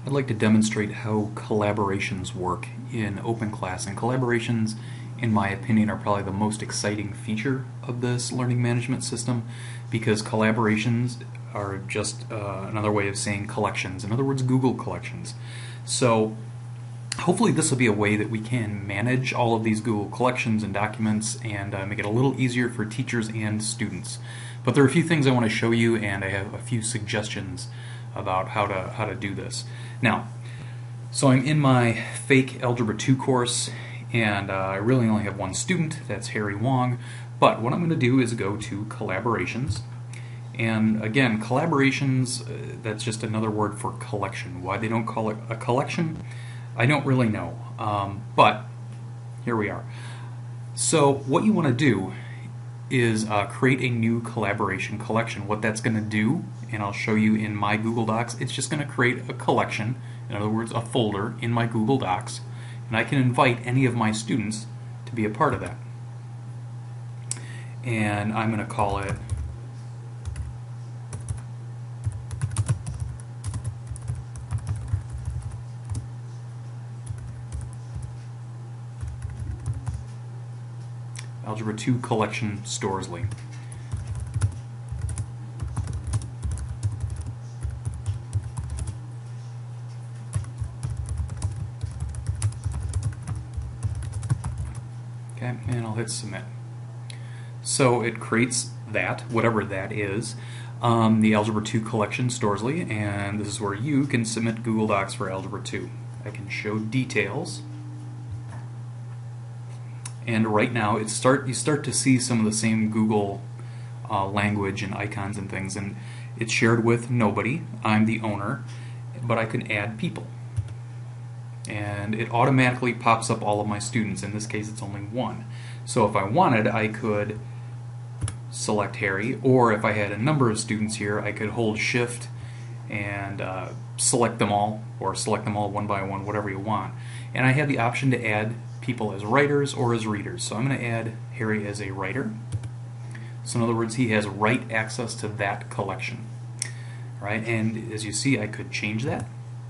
I'd like to demonstrate how collaborations work in OpenClass. And collaborations, in my opinion, are probably the most exciting feature of this learning management system, because collaborations are just another way of saying collections. In other words, Google collections. So hopefully this will be a way that we can manage all of these Google collections and documents and make it a little easier for teachers and students. But there are a few things I want to show you, and I have a few suggestions about how to do this. Now, so I'm in my fake Algebra 2 course, and I really only have one student, that's Harry Wong, but what I'm going to do is go to Collaborations. And again, collaborations, that's just another word for collection. Why they don't call it a collection, I don't really know, but here we are. So what you want to do is create a new collaboration collection. What that's going to do, and I'll show you in my Google Docs, it's just going to create a collection, in other words a folder in my Google Docs, and I can invite any of my students to be a part of that. And I'm going to call it Algebra 2 Collection Storsley. Okay, and I'll hit submit. So it creates that, whatever that is, the Algebra 2 Collection Storsley, and this is where you can submit Google Docs for Algebra 2. I can show details. And right now, you start to see some of the same Google language and icons and things, and it's shared with nobody. I'm the owner, but I can add people. And it automatically pops up all of my students. In this case, it's only one. So if I wanted, I could select Harry, or if I had a number of students here, I could hold Shift and select them all, or select them all one by one, whatever you want. And I have the option to add people as writers or as readers. So I'm going to add Harry as a writer. So in other words, he has write access to that collection. Right? And as you see, I could change that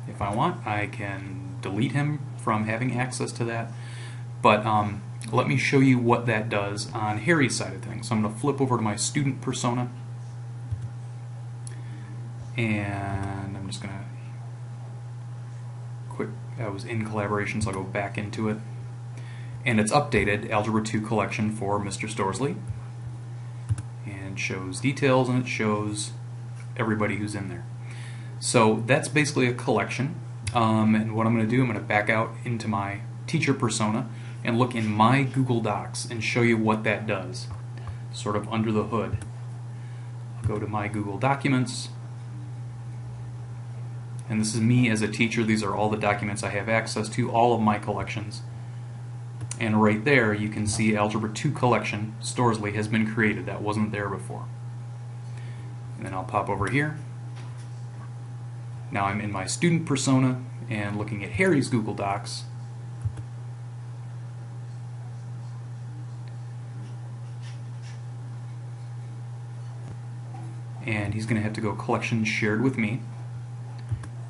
if I want. I can delete him from having access to that. But let me show you what that does on Harry's side of things. So I'm going to flip over to my student persona, and I'm just going to I was in collaboration, so I'll go back into it. And it's updated Algebra 2 collection for Mr. Storsley, and shows details, and it shows everybody who's in there. So that's basically a collection, and what I'm going to do, I'm going to back out into my teacher persona and look in my Google Docs and show you what that does, sort of under the hood. I'll go to my Google Documents, and this is me as a teacher. These are all the documents I have access to, all of my collections. And right there you can see Algebra 2 Collection Storsley has been created. That wasn't there before. And then I'll pop over here. Now I'm in my student persona and looking at Harry's Google Docs. And he's going to have to go collection shared with me,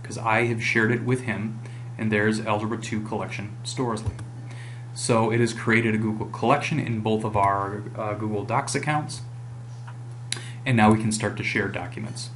because I have shared it with him, and there's Algebra 2 Collection Storsley. So it has created a Google collection in both of our Google Docs accounts, and now we can start to share documents.